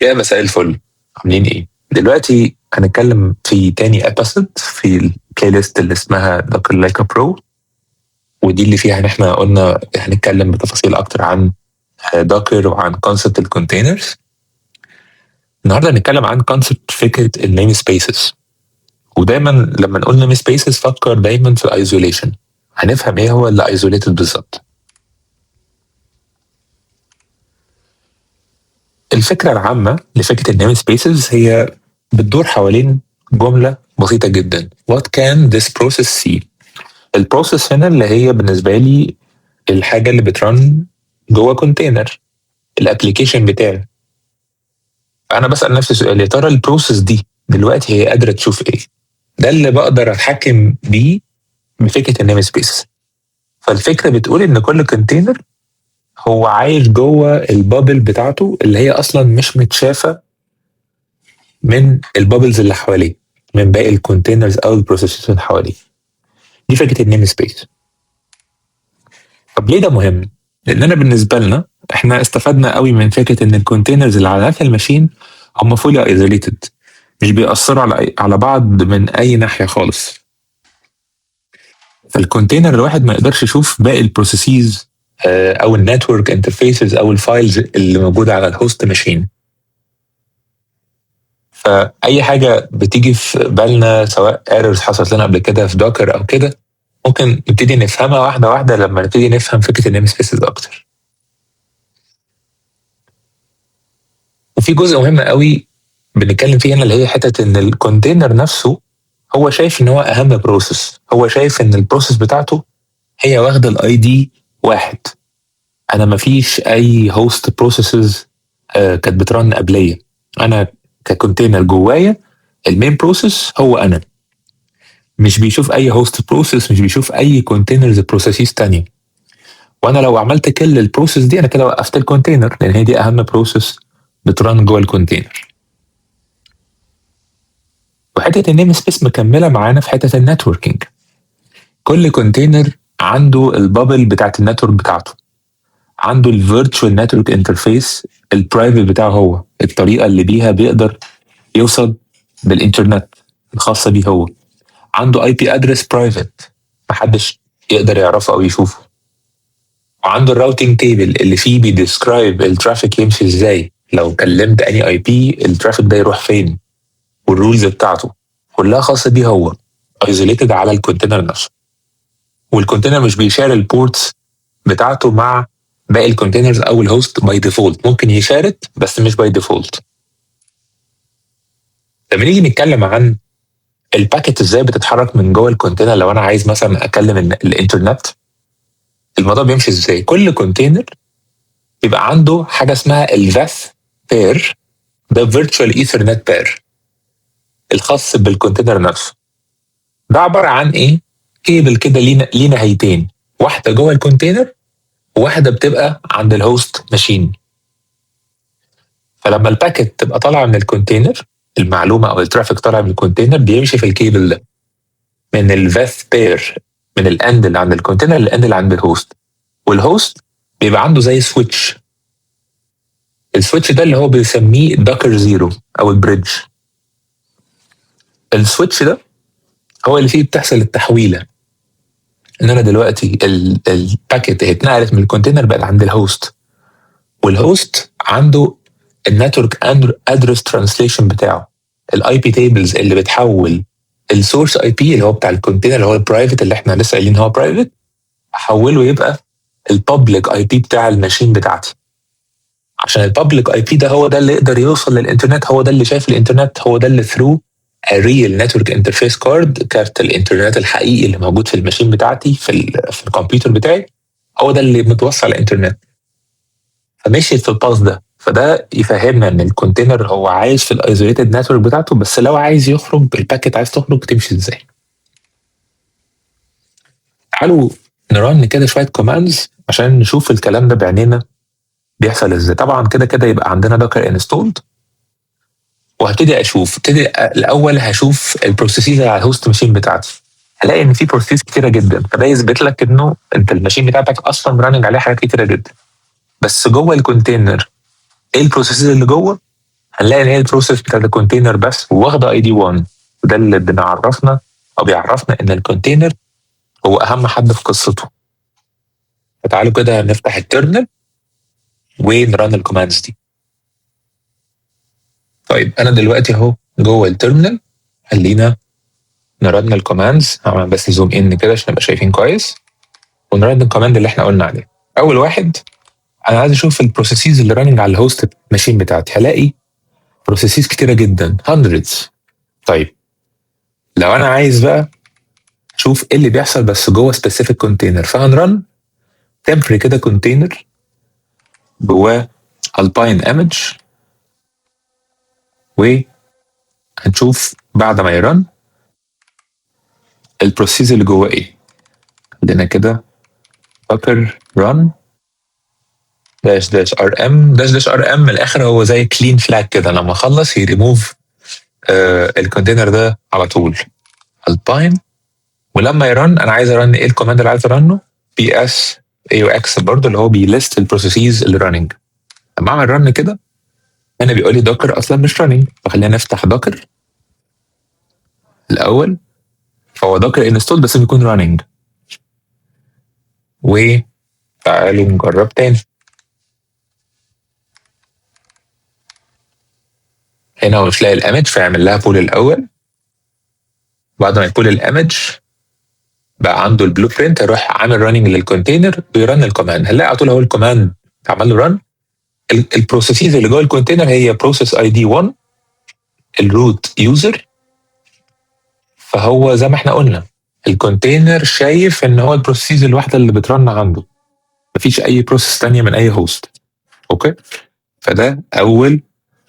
يا مساء الفل، عاملين ايه؟ دلوقتي هنتكلم في تاني ابيسود في البلاي ليست اللي اسمها دوكر لايكا برو، ودي اللي فيها ان احنا قلنا هنتكلم بتفاصيل اكتر عن دوكر وعن كونسبت الكونتينرز. النهارده هنتكلم عن كونسبت فكره النيم سبيسز. ودايما لما نقول نيم سبيسز فكر دايما في الايزوليشن. هنفهم ايه هو اللي ايزوليتد بالظبط. الفكره العامه لفكره النيم سبيسز هي بتدور حوالين جمله بسيطه جدا: What can this process see؟ البروسيس هنا اللي هي بالنسبه لي الحاجه اللي بترن جوه كونتينر، الابلكيشن بتاعي. انا بسال نفسي سؤال: يا ترى البروسيس دي دلوقتي هي قادره تشوف ايه؟ ده اللي بقدر اتحكم بيه بفكره النيم سبيس. فالفكره بتقول ان كل كونتينر هو عايش جوه البابل بتاعته اللي هي اصلا مش متشافه من البابلز اللي حواليه، من باقي الكونتينرز او البروسيسز اللي حواليه. دي فكره النيم سبيس. طب ليه ده مهم؟ لان انا بالنسبه لنا احنا استفدنا قوي من فكره ان الكونتينرز اللي على نفس الماشين هم فولي ايزوليتد، مش بيأثروا على بعض من اي ناحيه خالص. فالكونتينر الواحد ما يقدرش يشوف باقي البروسيسز او النتورك انترفيسز او الفايلز اللي موجوده على الهوست ماشين. فاي حاجه بتيجي في بالنا سواء ايرورز حصلت لنا قبل كده في دوكر او كده ممكن نبتدي نفهمها واحده واحده لما نبتدي نفهم فكره النيم سبيسز اكتر. وفي جزء مهم قوي بنتكلم فيه هنا اللي هي حته ان الكونتينر نفسه هو شايف ان هو اهم بروسيس، هو شايف ان البروسيس بتاعته هي واخده الاي دي واحد. انا ما فيش اي هوست بروسيسز كانت بترن قبليه، انا ككونتينر جوايا المين بروسيس هو انا. مش بيشوف اي هوست بروسيس، مش بيشوف اي كونتينرز بروسيسز تانية. وانا لو عملت كل البروسيس دي انا كده وقفت الكونتينر، لان هي دي اهم بروسيس بترن جوه الكونتينر. وحته النيم سبيس مكمله معانا في حته النتوركينج. كل كونتينر عنده البابل بتاعت النتورك بتاعته، عنده الفيرتشوال نتورك انترفيس البرايفت بتاعه، هو الطريقه اللي بيها بيقدر يوصل بالانترنت الخاصه بيه. هو عنده اي بي ادرس برايفت محدش يقدر يعرفه او يشوفه، وعنده الراوتنج تيبل اللي فيه بيديسكرايب الترافيك يمشي ازاي، لو كلمت اني اي بي الترافيك ده يروح فين، والرولز بتاعته كلها خاصه بيه، هو ايزوليتد على الكونتينر نفسه. والكونتينر مش بيشار البورتس بتاعته مع باقي الكونتينرز او الهوست باي ديفولت، ممكن يشارت بس مش باي ديفولت. لما نيجي نتكلم عن الباكيت ازاي بتتحرك من جوه الكونتينر، لو انا عايز مثلا اكلم الانترنت الموضوع بيمشي ازاي؟ كل كونتينر يبقى عنده حاجه اسمها الفاث بير، ده فيرتشوال ايثرنت بير الخاص بالكونتينر نفسه. ده عباره عن ايه؟ كيبل كده ليه نهايتين، واحده جوه الكونتينر وواحده بتبقى عند الهوست ماشين. فلما الباكيت تبقى طالعه من الكونتينر، المعلومه او الترافيك طالع من الكونتينر، بيمشي في الكيبل ده من الفاث بير، من الاند اللي عند الكونتينر للاند اللي عند الهوست. والهوست بيبقى عنده زي سويتش، السويتش ده اللي هو بيسميه داكر زيرو او البريدج. السويتش ده هو اللي فيه بتحصل التحويله، ان انا دلوقتي الباكيت اتنقلت من الكونتينر بقت عند الهوست، والهوست عنده النتورك ادرس ترانسليشن بتاعه، الاي بي تيبلز اللي بتحول السورس اي بي اللي هو بتاع الكونتينر اللي هو البرايفت اللي احنا لسه قايلين هو برايفت، احوله يبقى البابليك اي بي بتاع الماشين بتاعتي. عشان البابليك اي بي ده هو ده اللي يقدر يوصل للانترنت، هو ده اللي شايف الانترنت، هو ده اللي ثرو الريل نتورك انترفيس كارد، كارت الانترنت الحقيقي اللي موجود في الماشين بتاعتي في الكمبيوتر بتاعي، هو ده اللي متوصل على الانترنت. فمشيت في الباص ده. فده يفهمنا ان الكونتينر هو عايش في الايزوليتد نتورك بتاعته، بس لو عايز يخرج الباكيت عايز تخرج تمشي ازاي. تعالوا نرن كده شويه كوماندز عشان نشوف الكلام ده بعينينا بيحصل ازاي. طبعا كده كده يبقى عندنا دوكر انستولد، وهبتدي الاول هشوف البروسيسز على الهوست ماشين بتاعتي. هلاقي ان في بروسيس كتيره جدا، فده يثبت لك انه انت الماشين بتاعتك اصلا راننج عليها حاجات كتيره جدا. بس جوه الكونتينر ايه البروسيسز اللي جوه؟ هنلاقي ان هي البروسيس بتاعت الكونتينر بس واخده اي دي 1، وده اللي بنعرفنا او بيعرفنا ان الكونتينر هو اهم حد في قصته. فتعالوا كده نفتح التيرمينال ونرن الكوماندز دي. طيب انا دلوقتي اهو جوه التيرمينال، خلينا نرن الكوماندز. هعمل بس زوم ان كده عشان نبقى شايفين كويس، ونرن الكوماند اللي احنا قلنا عليه. اول واحد، انا عايز اشوف البروسيسز اللي راننج على الهوست ماشين بتاعتي. هلاقي بروسيسز كتيره جدا، hundreds. طيب لو انا عايز بقى اشوف ايه اللي بيحصل بس جوه سبيسيفيك كونتينر، فهنرن temporary كده كونتينر جواه الباين ايمج، وهنشوف بعد ما يرن البروسيس اللي جواه ايه. عندنا كده docker run داش داش ار ام داش داش ار ام. من الاخر هو زي كلين فلاج كده، لما اخلص يريموف الكونتينر ده على طول الباين. ولما يرن انا عايز ارن ايه الكوماند اللي عايز ارنه؟ بي اس اي او اكس برضه، اللي هو بيليست البروسيسز اللي راننج. لما اعمل رن كده هنا بيقول لي دوكر اصلا مش راننج، فخلينا نفتح دوكر الاول. فهو دوكر انستول بس بيكون راننج. وتعالوا نجرب تاني. هنا هو مش لاقي الايمج، فيعمل لها بول الاول. بعد ما يبول الايمج بقى عنده البلو برنت، هيروح عامل راننج للكونتينر ويرن الكوماند. هنلاقي على طول اهو الكوماند عمل له رن. البروسيسز اللي جوه الكونتينر هي بروسيس اي دي 1 الروت يوزر. فهو زي ما احنا قلنا الكونتينر شايف ان هو البروسيس الواحده اللي بترن عنده، مفيش اي بروسيس تانية من اي هوست. اوكي، فده اول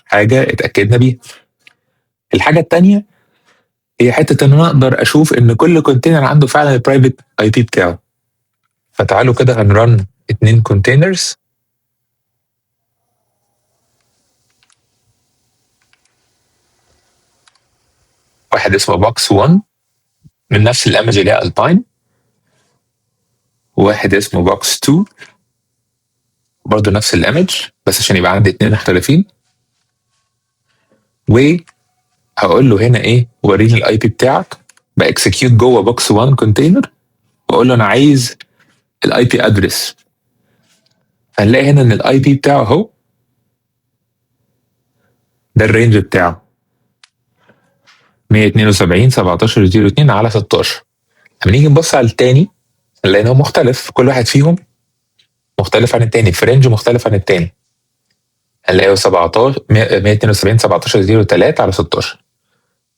حاجه اتاكدنا بيها. الحاجه التانية هي حته ان انا اقدر اشوف ان كل كونتينر عنده فعلا البرايفت اي بي بتاعه. فتعالوا كده هنرن 2 كونتينرز. واحد اسمه بوكس 1 من نفس الايمج اللي هي الباين، وواحد اسمه بوكس 2 برضه نفس الايمج بس عشان يبقى عندي 2 مختلفين. وهقول له هنا ايه، وريني الاي بي بتاعك. باكسكيوت جوه بوكس 1 كونتينر واقول له انا عايز الاي بي ادرس. هنلاقي هنا ان الاي بي بتاعه اهو، ده الرينج بتاعه 172 17 على 16. لما نيجي نبص على التاني نلاقي ان هو مختلف، كل واحد فيهم مختلف عن التاني في رينج مختلف عن التاني. هنلاقيه 17 172 17 على 16،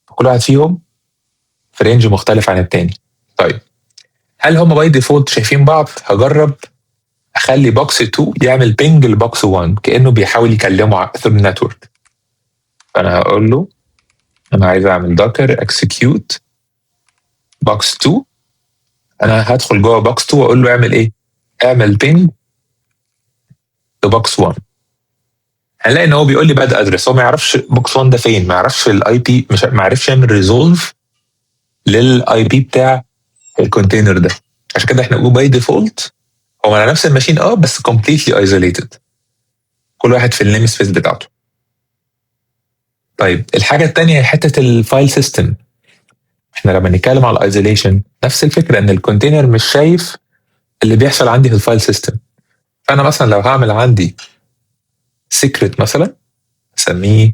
كل واحد فيهم في رينج مختلف عن التاني. طيب هل هم باي ديفولت شايفين بعض؟ هجرب اخلي بوكس 2 يعمل بينج لبوكس 1 كانه بيحاول يكلمه ثرو النتورك. فانا هقول له انا عايز اعمل دوكر اكسكيوت بوكس 2. انا هدخل جوه بوكس 2 واقول له اعمل ايه؟ اعمل بينج لبوكس 1. هنلاقي ان هو بيقول لي باد ادرس. هو ما يعرفش بوكس 1 ده فين، ما يعرفش الاي بي، مش ما عرفش يعمل ريزولف للاي بي بتاع الكونتينر ده. عشان كده احنا بنقول باي ديفولت هو على نفس الماشين بس كومبليتلي ايزوليتد، كل واحد في النيم سبيس بتاعته. طيب الحاجه الثانيه هي حته الفايل سيستم. احنا لما نتكلم على الايزوليشن نفس الفكره، ان الكونتينر مش شايف اللي بيحصل عندي في الفايل سيستم. فانا مثلا لو هعمل عندي سيكريت مثلا، اسميه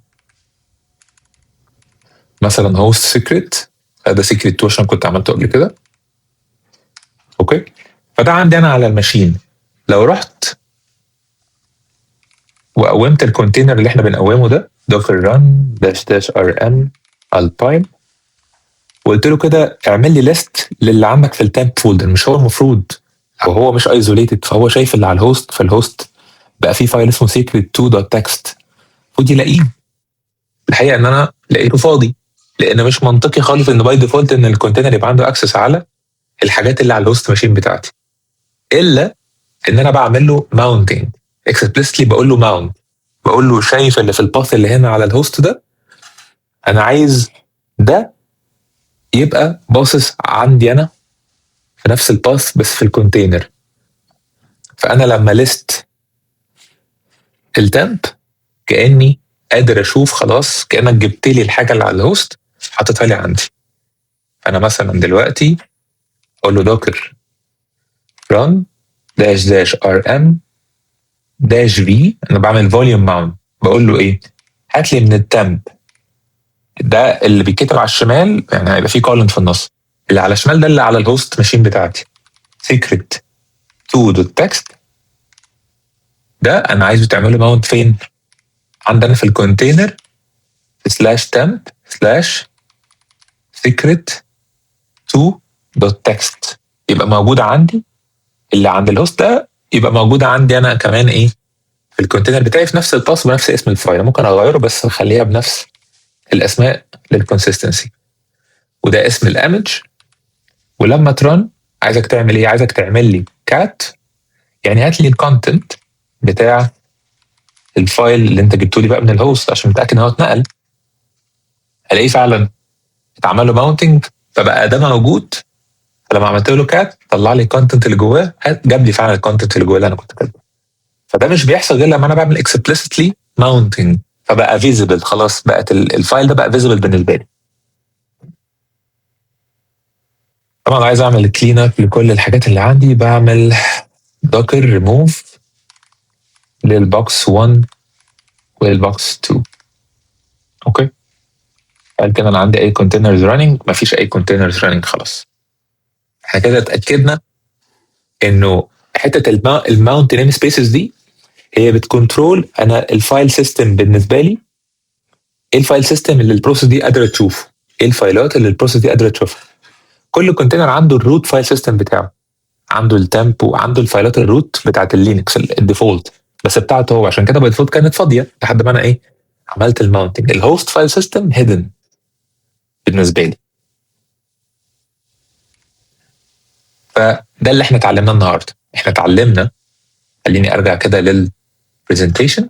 مثلا هوست سيكريت. ده سيكريت 2 عشان كنت عملته قبل كده. اوكي، فده عندي انا على الماشين. لو رحت وقومت الكونتينر اللي احنا بنقومه ده دوكر ران داش داش ار ام الباين، وقلت له كده اعمل لي ليست للي عندك في التاب فولدر. مش هو المفروض، او هو مش ايزوليتد، فهو شايف اللي على الهوست. فالهوست بقى فيه فايل اسمه secret2.txt، المفروض يلاقيه. الحقيقه ان انا لقيته فاضي، لان مش منطقي خالص ان باي ديفولت ان الكونتينر يبقى عنده اكسس على الحاجات اللي على الهوست ماشين بتاعتي، الا ان انا بعمل له ماونتنج اكسبلسلي. بقول له ماونت، بقول له شايف اللي في الباث اللي هنا على الهوست ده، انا عايز ده يبقى باصص عندي انا في نفس الباث بس في الكونتينر. فانا لما ليست التمب كاني قادر اشوف خلاص كانك جبت لي الحاجه اللي على الهوست حاططها لي عندي. انا مثلا دلوقتي اقول له دوكر run -rm -v. انا بعمل فوليوم ماونت، بقول له ايه؟ هات لي من التمب ده اللي بيتكتب على الشمال، يعني هيبقى فيه كولن في النص، اللي على الشمال ده اللي على الهوست ماشين بتاعتي secret to.txt. ده انا عايزه تعمله ماونت فين؟ عندنا في الكونتينر /temp /secret to.txt، يبقى موجود عندي اللي عند الهوست ده، يبقى موجود عندي انا كمان ايه في الكونتينر بتاعي في نفس الباس بنفس اسم الفايل. ممكن اغيره بس نخليها بنفس الاسماء للكونسيستنسي. وده اسم الايمج. ولما ترن عايزك تعمل ايه؟ عايزك تعمل لي كات، يعني هات لي الكونتنت بتاع الفايل اللي انت جبته لي بقى من الهوست عشان متاكد ان هو اتنقل. الاقيه فعلا اتعمل له ماونتنج فبقى ده موجود. فلما عملت له كات طلع لي الكونتنت اللي جواه، جاب لي فعلا الكونتنت اللي جواه اللي انا كنت كاتبه. فده مش بيحصل غير لما انا بعمل explicitly mounting، فبقى فيزيبل خلاص، بقت الفايل ده بقى فيزيبل بالنسبه لي. طبعا عايز اعمل كلين اب لكل الحاجات اللي عندي، بعمل docker remove للبوكس 1 وللبوكس 2. اوكي، قال كده انا عندي اي كونتينرز راننج؟ مفيش اي كونتينرز راننج. خلاص احنا كده اتاكدنا انه حته الماونت نيم سبيسز دي هي بتكنترول انا الفايل سيستم بالنسبه لي. ايه الفايل سيستم اللي البروسيس دي قادره تشوفه؟ ايه الفايلات اللي البروسيس دي قادره تشوفها؟ كل كونتينر عنده الروت فايل سيستم بتاعه، عنده التمب وعنده الفايلات الروت بتاعت اللينكس الديفولت بس بتاعته هو، عشان كده باي ديفولت كانت فاضيه لحد ما انا ايه عملت الماونتنج. الهوست فايل سيستم هيدن بالنسبه لي. فده اللي احنا اتعلمناه النهارده. احنا اتعلمنا، خليني ارجع كده للبرزنتيشن.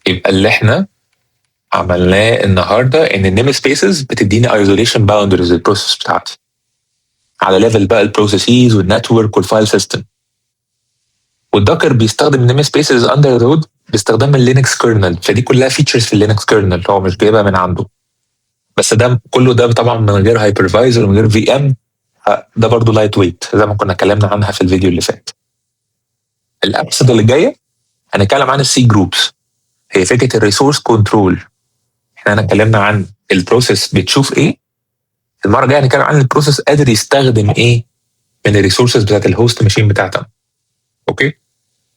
يبقى اللي احنا عملناه النهارده ان النيم سبيسز بتديني ايزوليشن باوندريز للبروسيس بتاعتي على ليفل بقى البروسيسز والنتورك والفايل سيستم. والدوكر بيستخدم النيم سبيسز اندر ذا هود باستخدام اللينكس كيرنل، فدي كلها فيتشرز في اللينكس كيرنل هو مش جايبها من عنده. بس ده كله ده طبعا من غير هايبرفايزر ومن غير في ام. ده برضه لايت ويت زي ما كنا اتكلمنا عنها في الفيديو اللي فات. الابسود اللي جايه هنتكلم عن السي جروبس، هي فكره الريسورس كنترول. احنا اتكلمنا عن البروسيس بتشوف ايه، المره الجايه هنتكلم عن البروسيس قادر يستخدم ايه من الريسورسز بتاعت الهوست ماشين بتاعتنا. اوكي،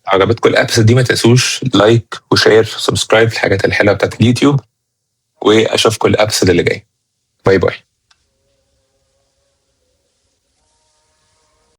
عجبتكم الابس دي ما تنسوش لايك وشير وسبسكرايب في الحاجات الحلوه بتاعت اليوتيوب، واشوفكم الابس اللي جاي. باي باي.